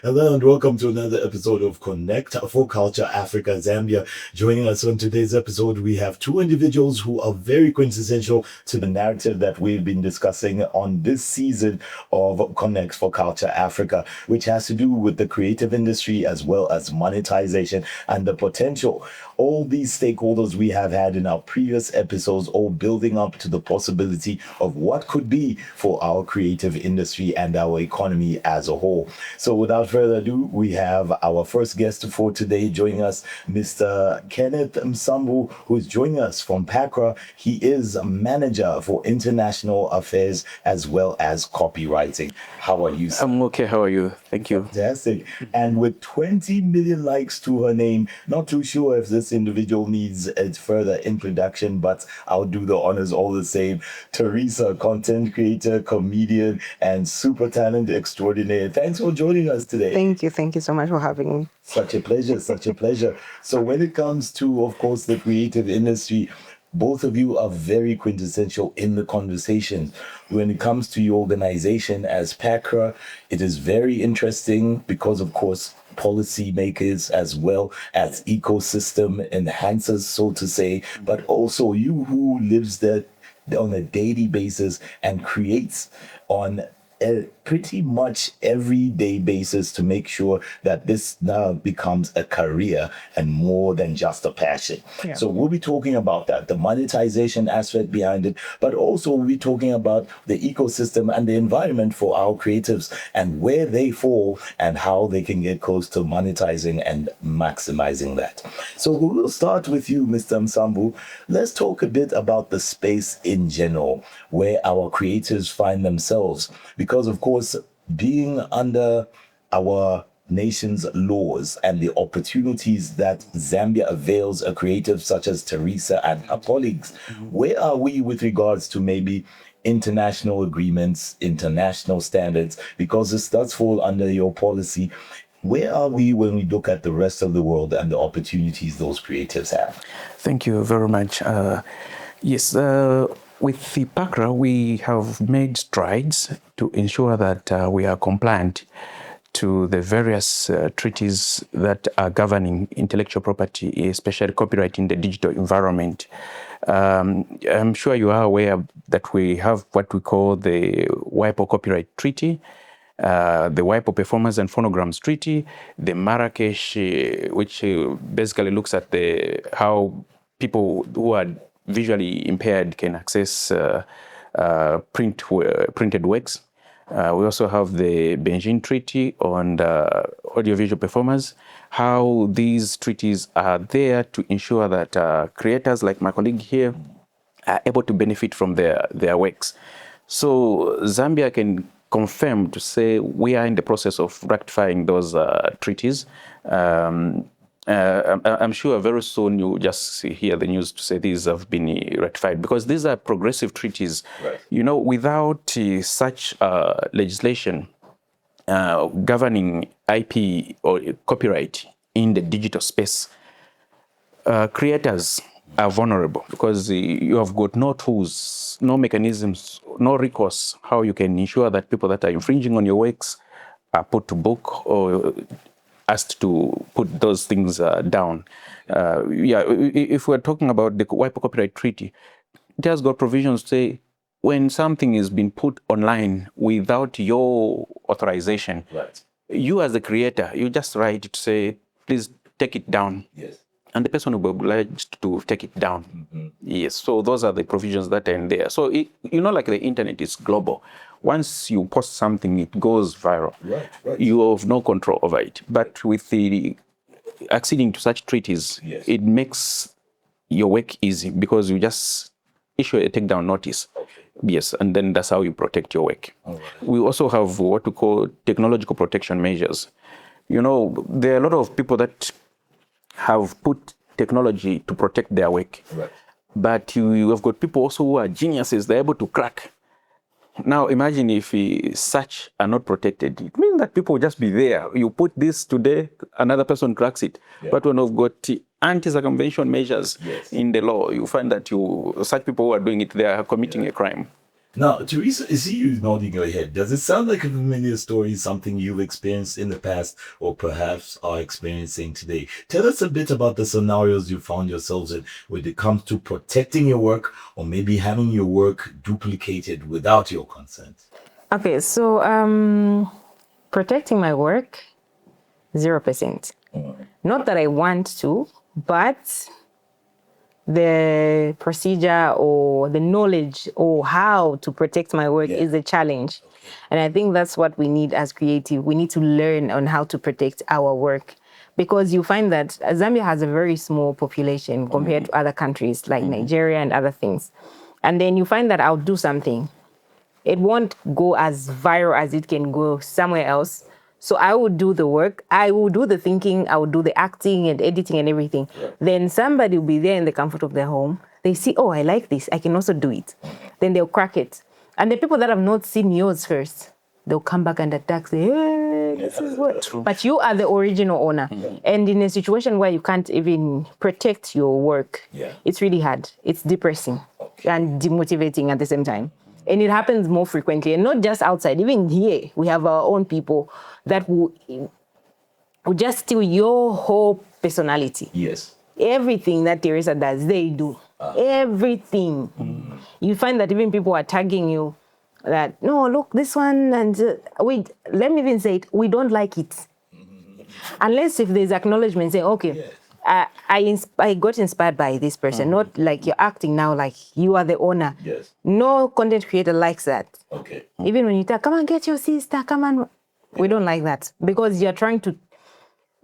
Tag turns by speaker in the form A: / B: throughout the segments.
A: Hello and welcome to another episode of Connect for Culture Africa Zambia. Joining us on today's episode, we have two individuals who are very quintessential to the narrative that we've been discussing on this season of Connect for Culture Africa, which has to do with the creative industry as well as monetization and the potential. All these stakeholders we have had in our previous episodes, all building up to the possibility of what could be for our creative industry and our economy as a whole. So without further ado, we have our first guest for today joining us, Mr. Kenneth Msambu, who is joining us from PACRA. He is a manager for international affairs as well as copywriting. How are you, sir?
B: I'm okay. How are you? Thank you.
A: Fantastic. And with 20 million likes to her name, not too sure if this individual needs a further introduction, but I'll do the honors all the same. Teresa, content creator, comedian, and super talent extraordinaire. Thanks for joining us today.
C: Thank you. Thank you so much for having me.
A: Such a pleasure, such a pleasure. So when it comes to, of course, the creative industry, both of you are very quintessential in the conversation. When it comes to your organization as PACRA, it is very interesting because, of course, policymakers as well as ecosystem enhancers, so to say, but also you who lives there on a daily basis and creates on a pretty much everyday basis to make sure that this now becomes a career and more than just a passion.
C: Yeah.
A: So we'll be talking about that, the monetization aspect behind it, but also we'll be talking about the ecosystem and the environment for our creatives and where they fall and how they can get close to monetizing and maximizing that. So we'll start with you, Mr. Msambu. Let's talk a bit about the space in general, where our creatives find themselves. Because, of course, being under our nation's laws and the opportunities that Zambia avails a creative such as Teresa and her colleagues, where are we with regards to maybe international agreements, international standards? Because this does fall under your policy. Where are we when we look at the rest of the world and the opportunities those creatives have?
B: Thank you very much. Yes, with the PACRA, we have made strides to ensure that we are compliant to the various treaties that are governing intellectual property, especially copyright in the digital environment. I'm sure you are aware that we have what we call the WIPO Copyright Treaty, the WIPO Performance and Phonograms Treaty, the Marrakesh, which basically looks at how people who are visually impaired can access printed works. We also have the Beijing Treaty on audiovisual performers, how these treaties are there to ensure that creators like my colleague here are able to benefit from their works. So Zambia can confirm to say we are in the process of ratifying those treaties. I'm sure very soon you'll just hear the news to say these have been ratified, because these are progressive treaties.
A: Right.
B: You know, without such legislation governing IP or copyright in the digital space, creators are vulnerable because you have got no tools, no mechanisms, no recourse how you can ensure that people that are infringing on your works are put to book or asked to put those things down. If we're talking about the WIPO Copyright Treaty, it has got provisions to say when something is being put online without your authorization,
A: Right.
B: you as the creator, you just write to say, please take it down.
A: Yes.
B: And the person will be obliged to take it down. Mm-hmm. Yes, so those are the provisions that are in there. So, like the internet is global. Once you post something, it goes viral.
A: Right.
B: You have no control over it. But with the acceding to such treaties,
A: Yes.
B: it makes your work easy because you just issue a takedown notice.
A: Okay.
B: Yes, and then that's how you protect your work.
A: All right.
B: We also have what we call technological protection measures. There are a lot of people that have put technology to protect their work.
A: Right.
B: But you have got people also who are geniuses, they're able to crack. Now imagine if such are not protected. It means that people will just be there. You put this today, another person cracks it. Yeah. But when we've got anti-circumvention measures in the law, you find that such people who are doing it, they are committing a crime.
A: Now, Teresa, I see you nodding your head. Does it sound like a familiar story, something you've experienced in the past or perhaps are experiencing today? Tell us a bit about the scenarios you found yourselves in when it comes to protecting your work or maybe having your work duplicated without your consent.
C: Okay, so protecting my work, 0%. Not that I want to, but the procedure or the knowledge or how to protect my work is a challenge. And I think that's what we need as creative. We need to learn on how to protect our work. Because you find that Zambia has a very small population compared to other countries like Nigeria and other things. And then you find that I'll do something. It won't go as viral as it can go somewhere else. So I would do the work. I will do the thinking. I will do the acting and editing and everything. Then somebody will be there in the comfort of their home. They see, oh, I like this. I can also do it. Then they'll crack it. And the people that have not seen yours first, they'll come back and attack, say, hey, this is what. But you are the original owner. And in a situation where you can't even protect your work, it's really hard. It's depressing and demotivating at the same time. And it happens more frequently, and not just outside. Even here, we have our own people that will just steal your whole personality.
A: Yes.
C: Everything that Teresa does, they do. Everything. You find that even people are tagging you that, no, look, this one, and wait, let me even say it, we don't like it. Unless if there's acknowledgement saying, okay, I got inspired by this person, not like you're acting now like you are the owner.
A: Yes.
C: No content creator likes that.
A: Okay.
C: Even when you tell, come and get your sister, come on. We don't like that because you're trying to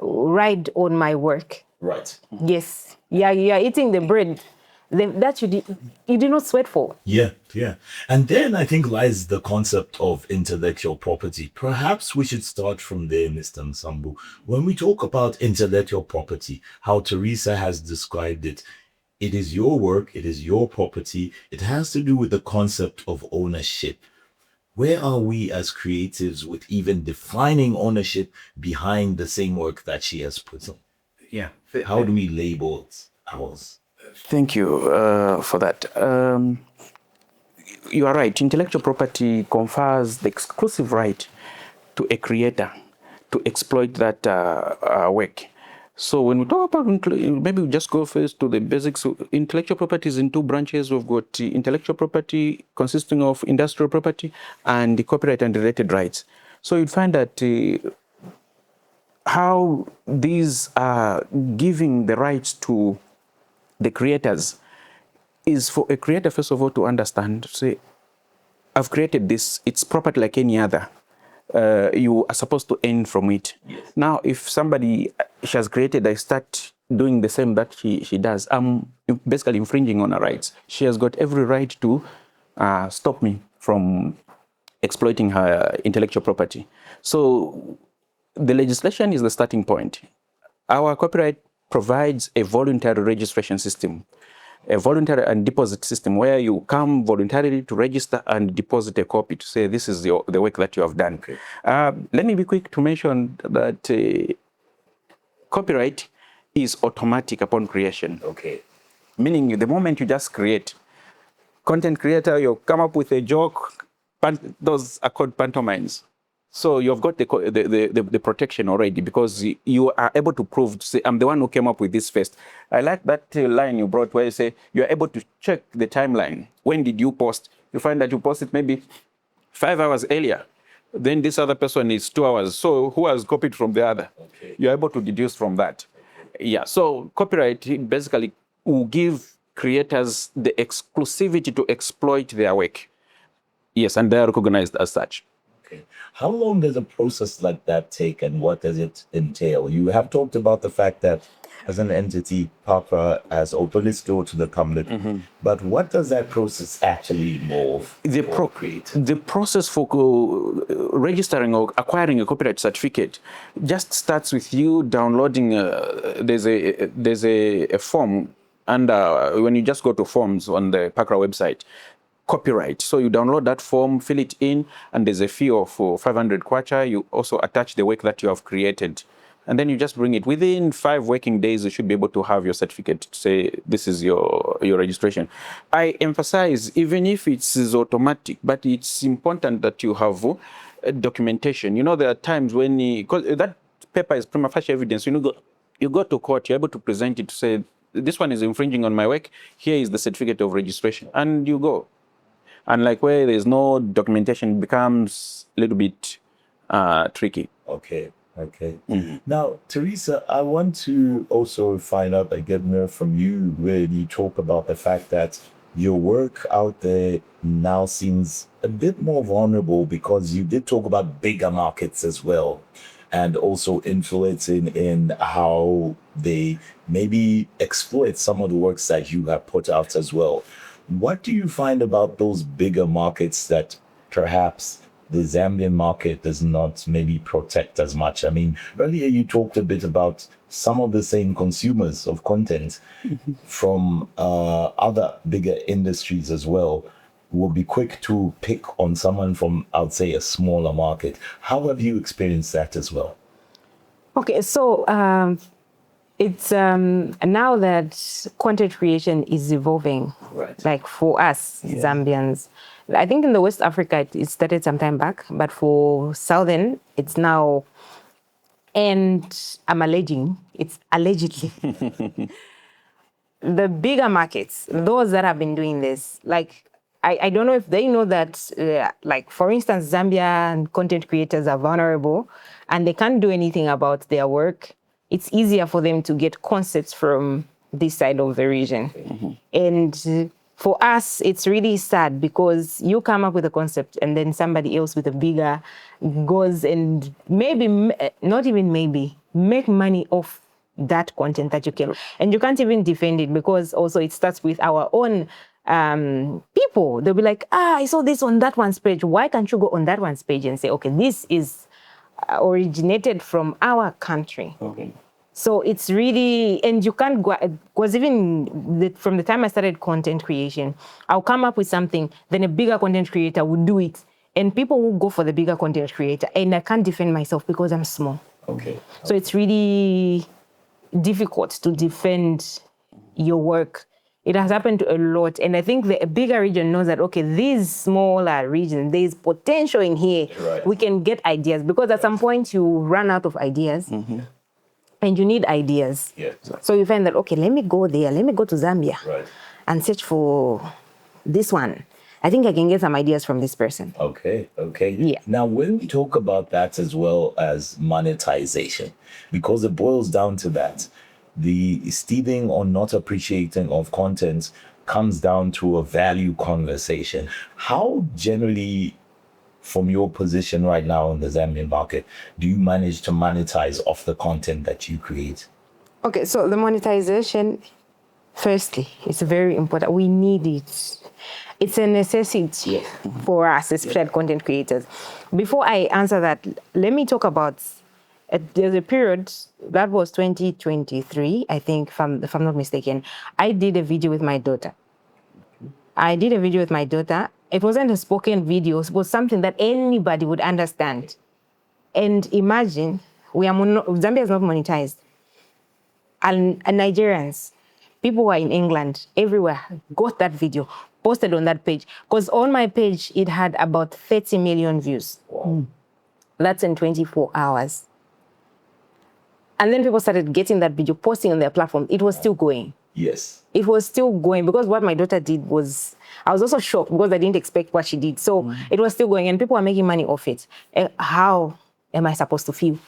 C: ride on my work.
A: Right.
C: Yes. Yeah, you're eating the bread that you did not sweat for.
A: Yeah. And then I think lies the concept of intellectual property. Perhaps we should start from there, Mr. Nsambu. When we talk about intellectual property, how Teresa has described it, it is your work, it is your property. It has to do with the concept of ownership. Where are we as creatives with even defining ownership behind the same work that she has put on?
B: Yeah.
A: How do we label ours?
B: Thank you for that. You are right. Intellectual property confers the exclusive right to a creator to exploit that work. So when we talk about, maybe we just go first to the basics. Intellectual property is in two branches. We've got intellectual property consisting of industrial property and the copyright and related rights. So you'd find that how these are giving the rights to the creators is for a creator, first of all, to understand, say, I've created this, it's property like any other. You are supposed to earn from it.
A: Yes.
B: Now, if somebody she has created, I start doing the same that she does, I'm basically infringing on her rights. She has got every right to stop me from exploiting her intellectual property. So the legislation is the starting point. Our copyright provides a voluntary registration system, a voluntary and deposit system where you come voluntarily to register and deposit a copy to say this is the work that you have done.
A: Okay.
B: Let me be quick to mention that copyright is automatic upon creation.
A: Okay.
B: Meaning the moment you just create, content creator, you come up with a joke, those are called pantomimes. So you've got the protection already because you are able to prove, to say, I'm the one who came up with this first. I like that line you brought where you say you're able to check the timeline. When did you post? You find that you posted maybe 5 hours earlier. Then this other person is 2 hours. So who has copied from the other?
A: Okay.
B: You're able to deduce from that. Yeah, so copyright basically will give creators the exclusivity to exploit their work. Yes, and they are recognized as such.
A: Okay. How long does a process like that take and what does it entail? You have talked about the fact that as an entity, Papa has opened its door to the public, but what does that process actually involve?
B: The process for registering or acquiring a copyright certificate just starts with you downloading. There's a form, and when you just go to forms on the PACRA website, copyright. So you download that form, fill it in, and there's a fee of 500 kwacha. You also attach the work that you have created. and then you just bring it. Within 5 working days, you should be able to have your certificate to say this is your registration. I emphasize, even if it's automatic, but it's important that you have documentation. You know, there are times when, because that paper is prima facie evidence, you go to court, you're able to present it to say, this one is infringing on my work, here is the certificate of registration, and you go. And like where there's no documentation, it becomes a little bit tricky.
A: Okay. Now, Teresa, I want to also find out and get more from you where you talk about the fact that your work out there now seems a bit more vulnerable because you did talk about bigger markets as well, and also influencing in how they maybe exploit some of the works that you have put out as well. What do you find about those bigger markets that perhaps the Zambian market does not maybe protect as much? I mean, earlier you talked a bit about some of the same consumers of content from other bigger industries as well will be quick to pick on someone from, I would say, a smaller market. How have you experienced that as well?
C: Okay, so it's now that content creation is evolving,
A: Right.
C: like for us Zambians. I think in the West Africa it started some time back, but for Southern it's now, and I'm alleging, it's allegedly the bigger markets, those that have been doing this, like I don't know if they know that, like for instance, Zambian content creators are vulnerable and they can't do anything about their work. It's easier for them to get concepts from this side of the region. And for us, it's really sad because you come up with a concept and then somebody else with a bigger goes and maybe, not even maybe, make money off that content that you can. And you can't even defend it because also it starts with our own people. They'll be like, I saw this on that one's page. Why can't you go on that one's page and say, okay, this is originated from our country?
A: Okay.
C: So it's really, and you can't go, because even from the time I started content creation, I'll come up with something, then a bigger content creator would do it. And people will go for the bigger content creator. And I can't defend myself because I'm small.
A: Okay.
C: So it's really difficult to defend your work. It has happened to a lot. And I think the bigger region knows that, okay, these smaller regions, there's potential in here.
A: Right.
C: We can get ideas because at some point you run out of ideas. And you need ideas.
A: Yeah.
C: So you find that, okay, let me go there. Let me go to Zambia
A: Right.
C: and search for this one. I think I can get some ideas from this person.
A: Okay.
C: Yeah.
A: Now, when we talk about that as well as monetization, because it boils down to that, the stealing or not appreciating of content comes down to a value conversation. How generally, from your position right now in the Zambian market, do you manage to monetize off the content that you create?
C: Okay, so the monetization, firstly, it's very important. We need it. It's a necessity for us, especially content creators. Before I answer that, let me talk about, there's a period, that was 2023, I think, if I'm not mistaken. I did a video with my daughter. It wasn't a spoken video. It was something that anybody would understand. And imagine, Zambia is not monetized. And Nigerians, people who are in England, everywhere, got that video, posted on that page. Because on my page, it had about 30 million views.
A: Wow.
C: That's in 24 hours. And then people started getting that video, posting on their platform. It was still going.
A: Yes.
C: It was still going because what my daughter did was, I was also shocked because I didn't expect what she did. So it was still going and people are making money off it. How am I supposed to feel?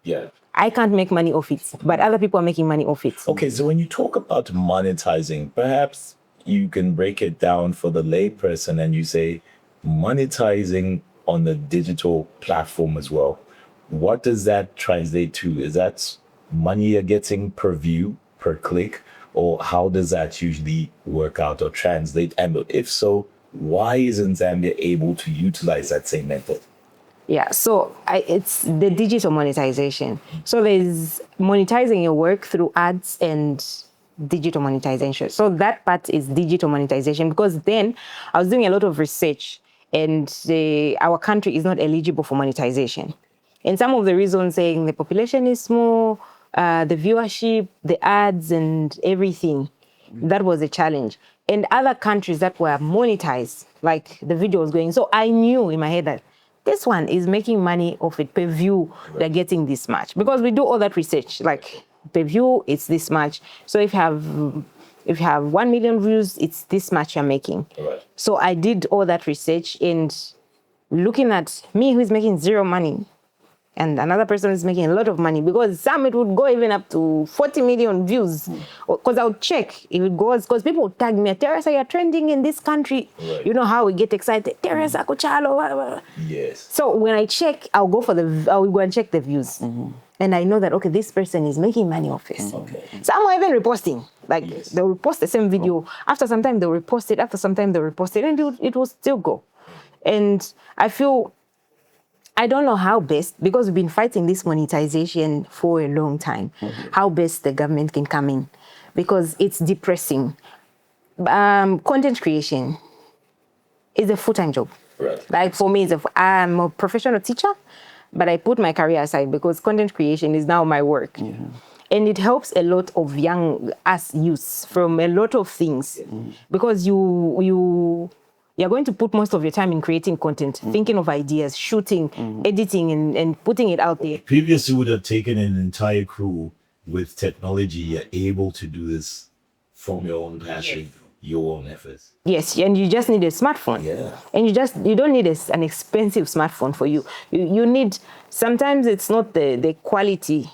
A: Yeah.
C: I can't make money off it, but other people are making money off it.
A: Okay, so when you talk about monetizing, perhaps you can break it down for the layperson and you say monetizing on the digital platform as well. What does that translate to? Is that money you're getting per view, per click, or how does that usually work out or translate? And if so, why isn't Zambia able to utilize that same method?
C: Yeah, so it's the digital monetization. So there's monetizing your work through ads and digital monetization. So that part is digital monetization because then I was doing a lot of research and our country is not eligible for monetization. And some of the reasons saying the population is small, the viewership, the ads and everything, that was a challenge. And other countries that were monetized, like the video was going. So I knew in my head that this one is making money off it per view. They're getting this much because we do all that research. Like per view, it's this much. So if you have 1 million views, it's this much you're making.
A: Right.
C: So I did all that research and looking at me who's making zero money and another person is making a lot of money, because some it would go even up to 40 million views. Because I would check if it goes, because people would tag me, Teresa, you're trending in this country.
A: Right.
C: You know how we get excited, Teresa, Kuchalo.
A: Yes.
C: So when I check, I'll go and check the views. And I know that, okay, this person is making money off this.
A: Okay.
C: Some are even reposting. Like, they'll repost the same video. After some time, they'll repost it. After some time, they'll repost it. And it will still go. And I feel, I don't know how best, because we've been fighting this monetization for a long time, how best the government can come in, because it's depressing. Content creation is a full-time job.
A: Right.
C: Like for me, I'm a professional teacher, but I put my career aside because content creation is now my work. And it helps a lot of young us youths from a lot of things, because you're going to put most of your time in creating content, thinking of ideas, shooting, editing, and putting it out there.
A: Previously, would have taken an entire crew. With technology, you're able to do this from your own passion, your own efforts.
C: Yes, and you just need a smartphone.
A: Yeah.
C: And you don't need an expensive smartphone for you. You need, sometimes it's not the quality.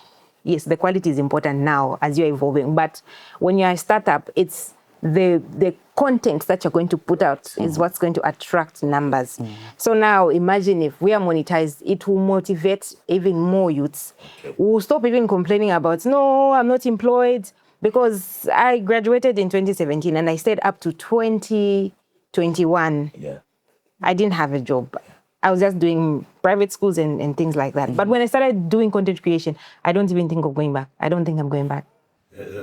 C: Yes, the quality is important now as you're evolving. But when you're a startup, it's the content that you're going to put out is what's going to attract numbers. So now imagine if we are monetized, it will motivate even more youths. We'll stop even complaining about, no, I'm not employed, because I graduated in 2017 and I stayed up to 2021.
A: Yeah.
C: I didn't have a job. I was just doing private schools and things like that. But when I started doing content creation, I don't even think of going back. I don't think I'm going back.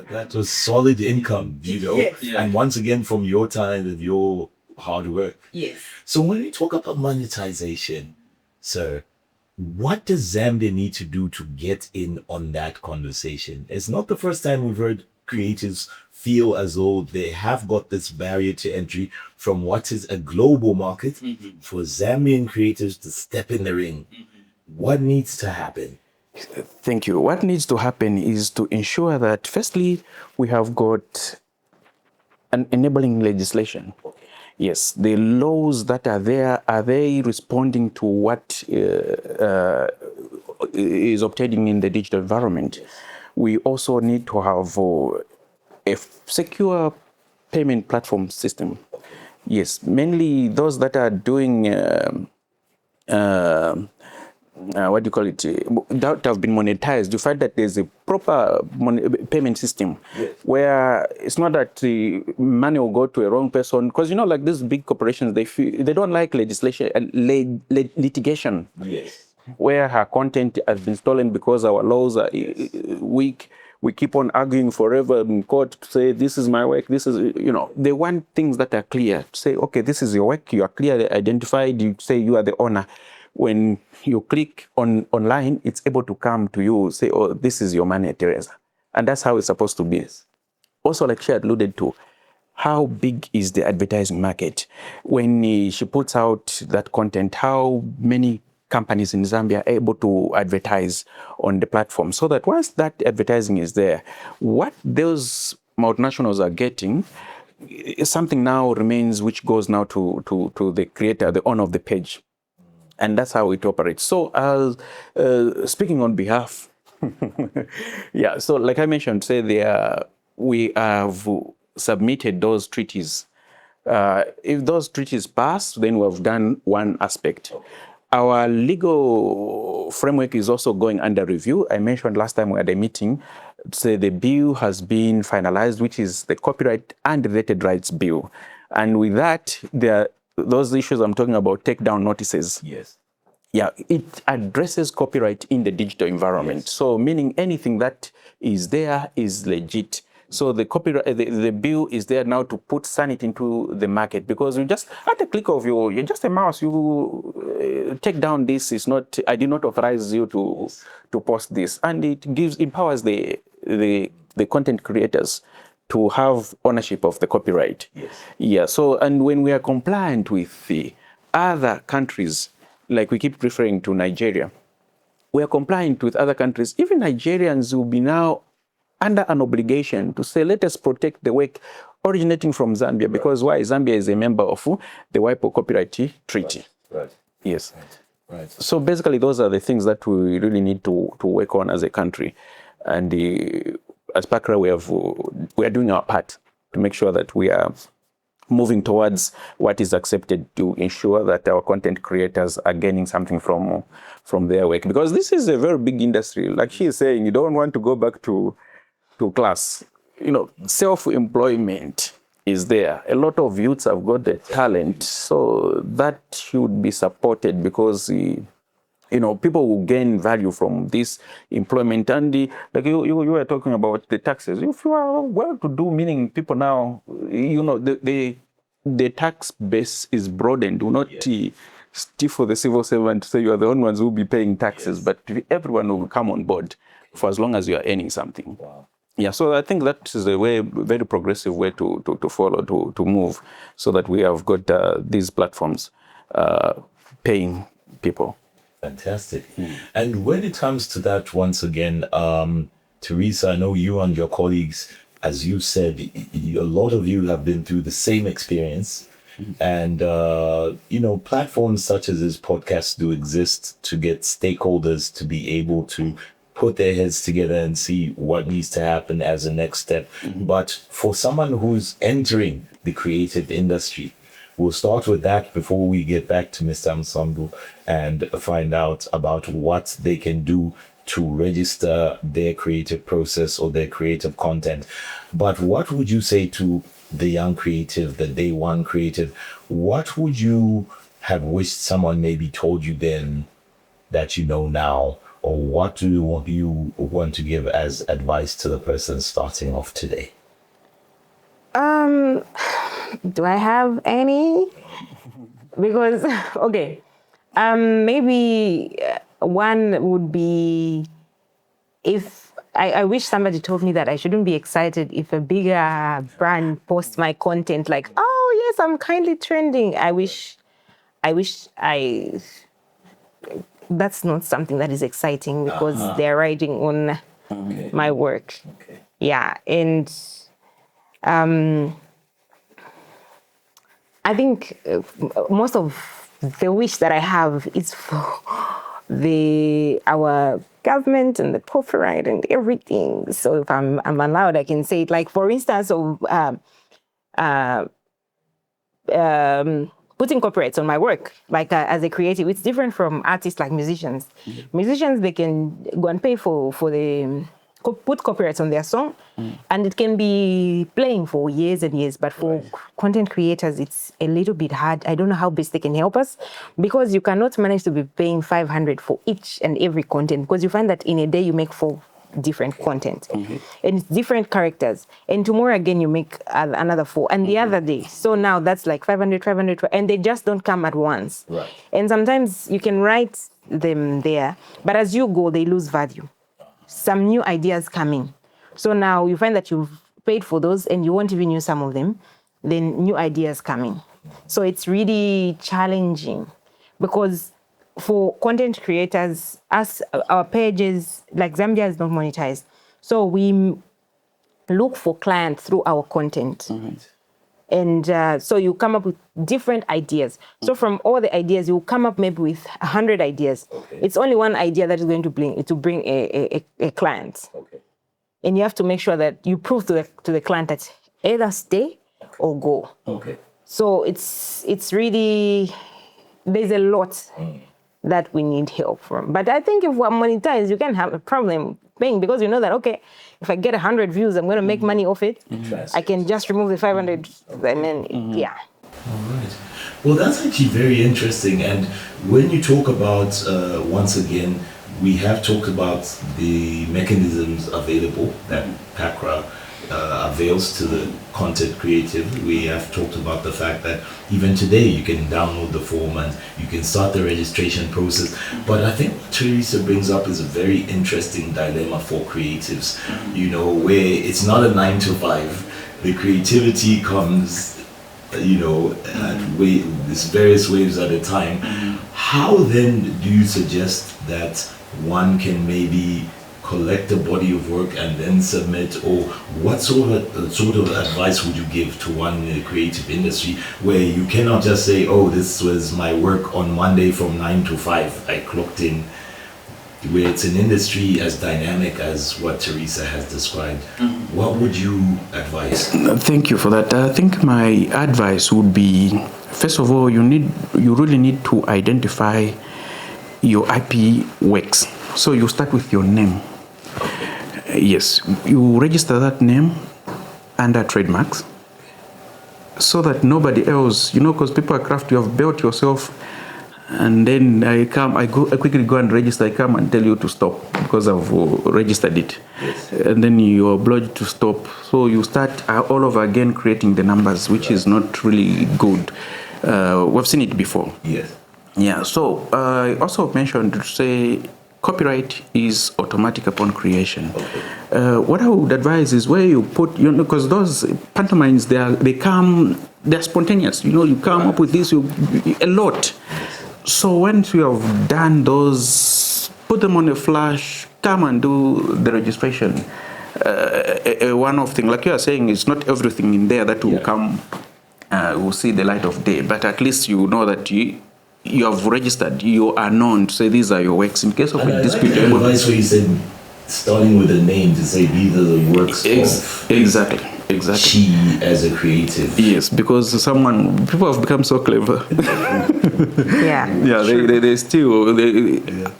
A: That was solid income, you know, and once again from your time and your hard work.
C: Yes.
A: So when we talk about monetization, sir, what does Zambia need to do to get in on that conversation? It's not the first time we've heard creatives feel as though they have got this barrier to entry from what is a global market for Zambian creatives to step in the ring. What needs to happen?
B: Thank you. What needs to happen is to ensure that, firstly, we have got an enabling legislation. Yes, the laws that are there, are they responding to what is obtaining in the digital environment? We also need to have a secure payment platform system. Yes, mainly those that are doing what do you call it, that have been monetized. You find that there's a proper payment system where it's not that the money will go to a wrong person, because you know, like these big corporations, they don't like legislation and litigation.
A: Yes.
B: Where her content has been stolen because our laws are weak. We keep on arguing forever in court to say, this is my work, this is, you know, they want things that are clear. To say, okay, this is your work, you are clearly identified, you say you are the owner. When you click online, it's able to come to you, say, oh, this is your money, Teresa. And that's how it's supposed to be. Also, like she alluded to, how big is the advertising market? When she puts out that content, how many companies in Zambia are able to advertise on the platform, so that once that advertising is there, what those multinationals are getting is something now remains, which goes now to the creator, the owner of the page. And that's how it operates. So, speaking on behalf, yeah, so like I mentioned, say we have submitted those treaties. If those treaties pass, then we have done one aspect. Our legal framework is also going under review. I mentioned last time we had a meeting, say the bill has been finalized, which is the Copyright and Related Rights Bill. And with that, those issues I'm talking about, takedown notices.
A: Yes.
B: Yeah, it addresses copyright in the digital environment. Yes. So meaning anything that is there is legit. So the copyright, the bill is there now to put sanity into the market, because you just at the click of you're just a mouse, you take down this is not. I did not authorize you to post this, and it empowers the content creators to have ownership of the copyright.
A: Yes.
B: Yeah. So, and when we are compliant with the other countries, like we keep referring to Nigeria, we are compliant with other countries. Even Nigerians will be now under an obligation to say, let us protect the work originating from Zambia, because why? Zambia is a member of the WIPO Copyright Treaty.
A: Right.
B: Yes.
A: Right.
B: So basically, those are the things that we really need to work on as a country. And as PACRA, we are doing our part to make sure that we are moving towards what is accepted, to ensure that our content creators are gaining something from their work. Because this is a very big industry. Like she is saying, you don't want to go back to class. Self-employment is there. A lot of youths have got the talent, so that should be supported, because people will gain value from this employment. And like you were talking about the taxes. If you are well to do, meaning people now, the tax base is broadened. Do not stiff for the civil servant to say you are the only ones who will be paying taxes, but everyone will come on board for as long as you are earning something.
A: Wow.
B: Yeah, so I think that is a very progressive way to follow, to move, so that we have got these platforms paying people.
A: Fantastic. And when it comes to that, once again, Teresa, I know you and your colleagues, as you said, a lot of you have been through the same experience. And, platforms such as this podcast do exist to get stakeholders to be able to put their heads together and see what needs to happen as a next step. But for someone who's entering the creative industry, we'll start with that before we get back to Mr. Msambu and find out about what they can do to register their creative process or their creative content. But what would you say to the young creative, the day one creative? What would you have wished someone maybe told you then that you know now? Or what do you want to give as advice to the person starting off today?
C: Do I have any? Because, okay, maybe one would be, if I wish somebody told me that I shouldn't be excited if a bigger brand posts my content like, oh yes, I'm kindly trending. I wish that's not something that is exciting, because they're riding on my work.
A: Okay.
C: Yeah, and I think most of the wish that I have is for our government and the copyright and everything. So if I'm allowed, I can say it. Like, for instance, of putting copyrights on my work, like as a creative, it's different from artists like musicians. Musicians, they can go and pay for the put copyrights on their song, and it can be playing for years and years. But for content creators, it's a little bit hard. I don't know how best they can help us, because you cannot manage to be paying 500 for each and every content, because you find that in a day you make 4 different content, and it's different characters, and tomorrow again you make another 4, and the other day, so now that's like 500, and they just don't come at once.
A: Right.
C: And sometimes you can write them there, but as you go, they lose value. Some new ideas coming, so now you find that you've paid for those and you won't even use some of them, then new ideas coming. So it's really challenging, because for content creators, our pages, like Zambia is not monetized. So we look for clients through our content. And so you come up with different ideas. So from all the ideas, you come up maybe with 100 ideas.
A: Okay.
C: It's only one idea that is going to bring a client.
A: Okay.
C: And you have to make sure that you prove to the client that either stay or go.
A: Okay.
C: So it's really, there's a lot that we need help from. But I think if we're monetized, you can have a problem paying, because you know that, okay, if I get 100 views, I'm going to make money off it. I can just remove the 500 and then, yeah.
A: All right. Well, that's actually very interesting. And when you talk about, once again, we have talked about the mechanisms available that PACRA avails to the content creative. We have talked about the fact that even today you can download the form and you can start the registration process. But I think what Teresa brings up is a very interesting dilemma for creatives, you know, where it's not a 9 to 5. The creativity comes, you know, at these various waves at a time. How then do you suggest that one can maybe collect a body of work and then submit, or what sort of advice would you give to one in the creative industry where you cannot just say, oh, this was my work on Monday from 9 to 5, I clocked in, where it's an industry as dynamic as what Teresa has described? What would you advise?
B: Thank you for that. I think my advice would be, first of all, you really need to identify your IP works. So you start with your name. Yes, you register that name under trademarks so that nobody else, you know, because people are crafty, you have built yourself, and then I quickly go and register, I come and tell you to stop because I've registered it.
A: Yes.
B: And then you're obliged to stop. So you start all over again creating the numbers, which is not really good. We've seen it before.
A: Yes.
B: Yeah, so I also mentioned to say copyright is automatic upon creation.
A: Okay.
B: What I would advise is where you put, you know, because those pantomimes, they're spontaneous. You know, you come up with this, a lot. So once you have done those, put them on a flash, come and do the registration. One-off thing, like you are saying, it's not everything in there that will come, will see the light of day, but at least you know that you have registered, you are known to say these are your works. In case of a dispute,
A: like the advice where you said starting with a name to say these are the works of
B: exactly.
A: she as a creative.
B: Yes, because people have become so clever. They still.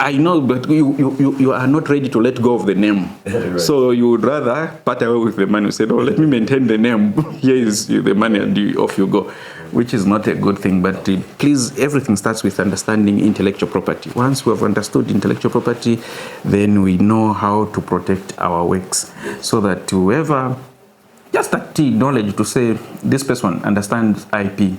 B: I know, but you are not ready to let go of the name.
A: Right.
B: So you would rather part away with the money. You said, "Oh, let me maintain the name. Here is the money, and off you go," which is not a good thing. But please, everything starts with understanding intellectual property. Once we have understood intellectual property, then we know how to protect our works, so that whoever. Just that knowledge to say this person understands IP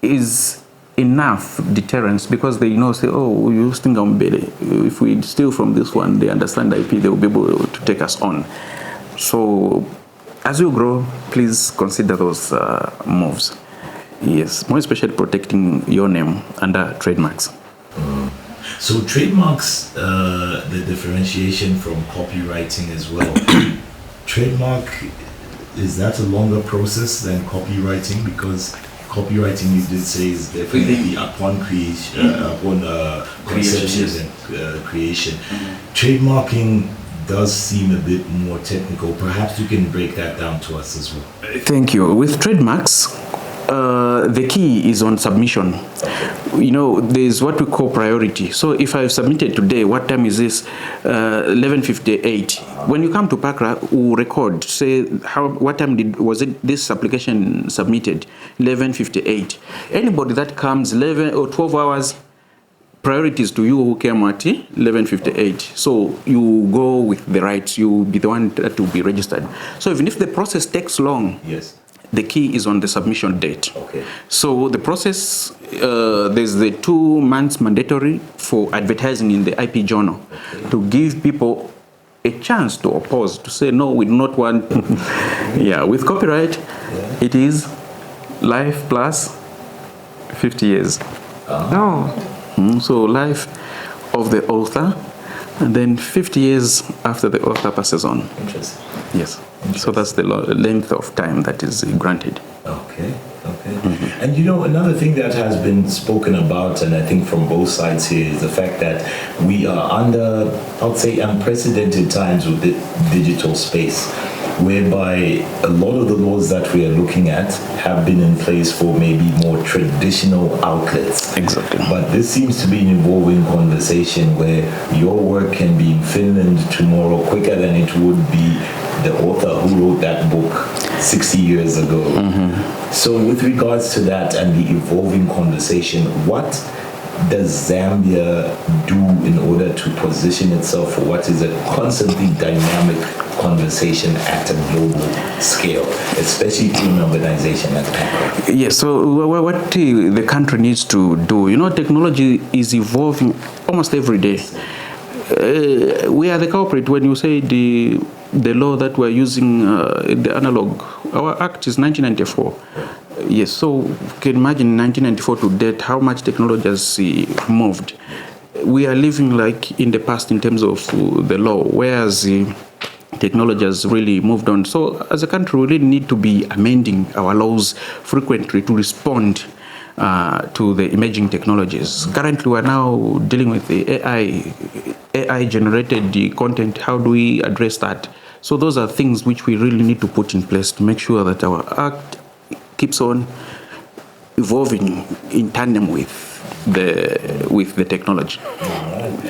B: is enough deterrence, because they know, say, oh, we use Stingambele. If we steal from this one, they understand IP, they will be able to take us on. So as you grow, please consider those moves. Yes, more especially protecting your name under trademarks.
A: So trademarks, the differentiation from copywriting as well. Trademark, is that a longer process than copywriting? Because copywriting, you did say, is definitely upon creation, upon conception and creation. Trademarking does seem a bit more technical. Perhaps you can break that down to us as well.
B: Thank you. With trademarks, the key is on submission. You know, there's what we call priority. So if I've submitted today, what time is this? 11:58. When you come to PACRA, we'll record, say, what time was this application submitted? 11:58. Anybody that comes 11 or 12 hours, priorities to you who came at 11:58. So you go with the rights, you'll be the one that will be registered. So even if the process takes long,
A: yes,
B: the key is on the submission date.
A: Okay.
B: So the process, there's the 2 months mandatory for advertising in the IP journal, to give people a chance to oppose, to say, no, we do not want. Yeah, with copyright, it is life plus 50 years. So life of the author, and then 50 years after the author passes on.
A: Interesting.
B: Yes. So that's the length of time that is granted.
A: Okay. And you know, another thing that has been spoken about, and I think from both sides here, is the fact that we are under, I would say, unprecedented times with the digital space, whereby a lot of the laws that we are looking at have been in place for maybe more traditional outlets.
B: Exactly.
A: But this seems to be an evolving conversation where your work can be in Finland tomorrow quicker than it would be the author who wrote that book 60 years ago. So with regards to that and the evolving conversation, what does Zambia do in order to position itself for what is a constantly dynamic conversation at a global scale, especially through urbanization and tech?
B: Yes, so what the country needs to do, technology is evolving almost every day. We are the culprit when you say the law that we're using, the analog. Our act is 1994. Yes, so you can imagine 1994 to date how much technology has moved. We are living like in the past in terms of the law, whereas technology has really moved on. So as a country, we really need to be amending our laws frequently to respond to the emerging technologies. Currently, we are now dealing with the AI-generated content. How do we address that? So those are things which we really need to put in place to make sure that our act keeps on evolving in tandem with the technology,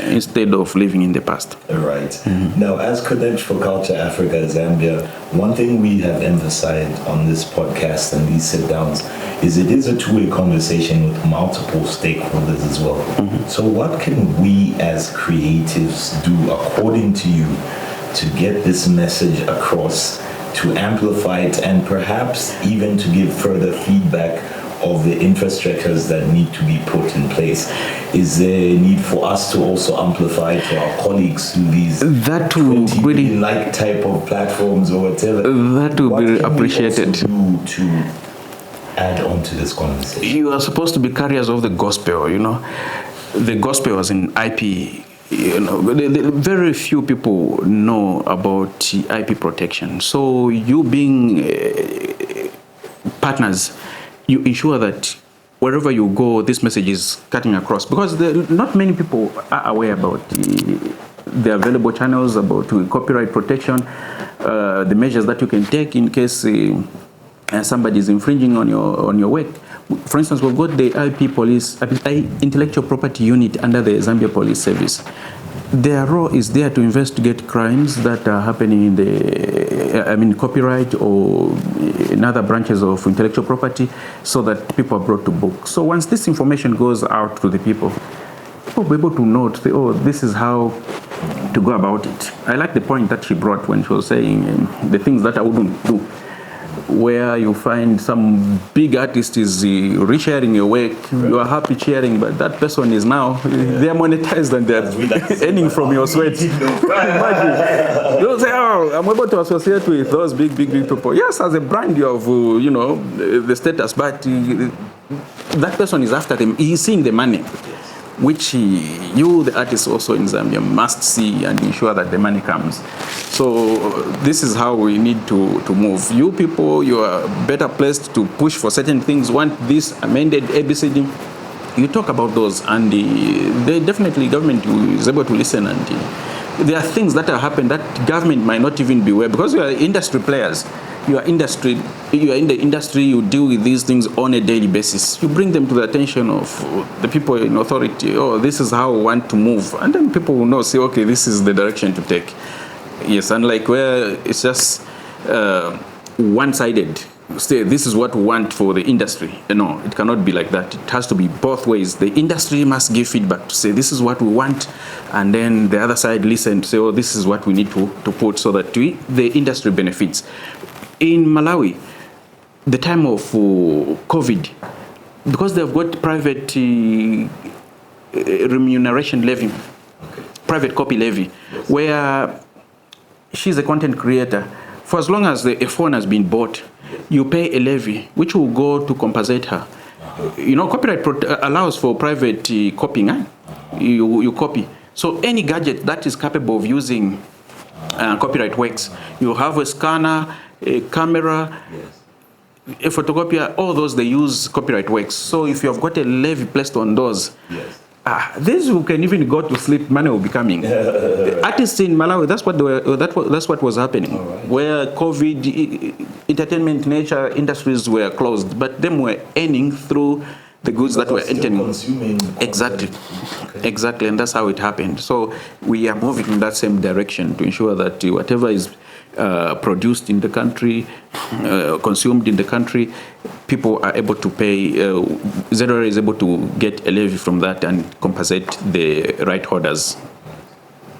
B: instead of living in the past.
A: Right. Now, as Connect for Culture Africa Zambia, one thing we have emphasized on this podcast and these sit-downs is it is a two-way conversation with multiple stakeholders as well. So what can we as creatives do, according to you, to get this message across, to amplify it, and perhaps even to give further feedback of the infrastructures that need to be put in place? Is there a need for us to also amplify to our colleagues through these
B: that would really
A: like type of platforms or whatever?
B: That would be appreciated.
A: What can we also do to add on to this conversation?
B: You are supposed to be carriers of the gospel. The gospel was in IP. Very few people know about IP protection. So you being partners, you ensure that wherever you go, this message is cutting across, because not many people are aware about the available channels, about copyright protection, the measures that you can take in case somebody is infringing on your work. For instance, we've got the IP police, intellectual property unit under the Zambia Police Service. Their role is there to investigate crimes that are happening in copyright or in other branches of intellectual property, so that people are brought to book. So once this information goes out to the people will be able to know, to say, oh, this is how to go about it. I like the point that she brought when she was saying the things that I wouldn't do, where you find some big artist is resharing your work, you are happy sharing, but that person is now, they are monetized and they are earning from your sweat. Imagine. You'll say, oh, I'm able to associate with those big people. Yes, as a brand, you have, the status, but that person is after them. He's seeing the money, which you, the artist also in Zambia, must see and ensure that the money comes. So this is how we need to move. You people, you are better placed to push for certain things. Want this amended ABCD, you talk about those, and they definitely, government is able to listen, and there are things that have happened that government might not even be aware, because you are industry players. You are in the industry, you deal with these things on a daily basis. You bring them to the attention of the people in authority. Oh, this is how we want to move. And then people will know, say, okay, this is the direction to take. Yes, unlike where it's just one-sided. Say, this is what we want for the industry. No, it cannot be like that. It has to be both ways. The industry must give feedback to say, this is what we want. And then the other side listen to say, oh, this is what we need to put so that the industry benefits. In Malawi, the time of COVID, because they've got private remuneration levy, private copy levy, where she's a content creator. For as long as a phone has been bought, you pay a levy, which will go to compensate her. Copyright allows for private copying. You copy. So any gadget that is capable of using copyright works, you have a scanner, a camera, a photocopier, all those, they use copyright works. So if you have got a levy placed on those, these who can even go to sleep, money will be coming. Artists in Malawi, that's what was happening. Right. Where COVID, entertainment, nature industries were closed, but them were earning through the goods that were entering. Exactly. Okay. Exactly, and that's how it happened. So we are moving in that same direction to ensure that whatever is produced in the country, consumed in the country, people are able to pay, ZRA is able to get a levy from that and compensate the right holders.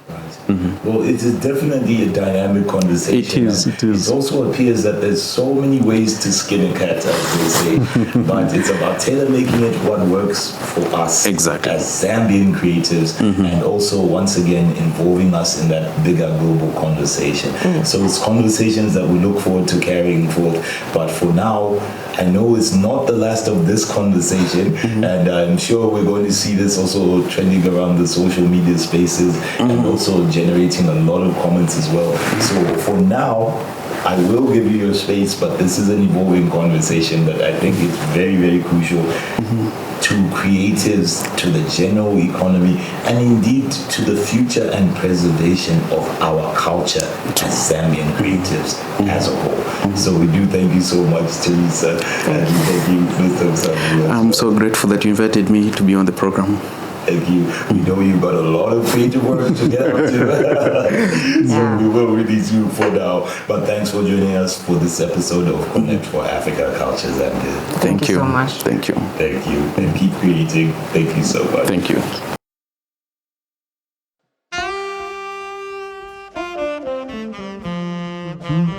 A: Right. Well, it is definitely a dynamic conversation.
B: It is.
A: It also appears that there's so many ways to skin a cat, as they say, but it's about tailor-making it what works for us
B: Exactly.
A: as Zambian creatives, and also, once again, involving us in that bigger global conversation. So it's conversations that we look forward to carrying forth, but for now, I know it's not the last of this conversation, and I'm sure we're going to see this also trending around the social media spaces and also generating a lot of comments as well. So for now, I will give you your space, but this is an evolving conversation that I think is very, very crucial to creatives, to the general economy, and indeed to the future and preservation of our culture as Zambian creatives as a whole. So we do thank you so much, Teresa, and we thank you, Mr. Msabu.
B: I'm so grateful that you invited me to be on the program.
A: Thank you. We know you've got a lot of creative work to get up to. So we will release you for now. But thanks for joining us for this episode of Connect for Africa Culture Zambia.
C: Thank you so much.
B: Thank you.
A: Thank you. And keep creating. Thank you so much.
B: Thank you.
C: Mm-hmm.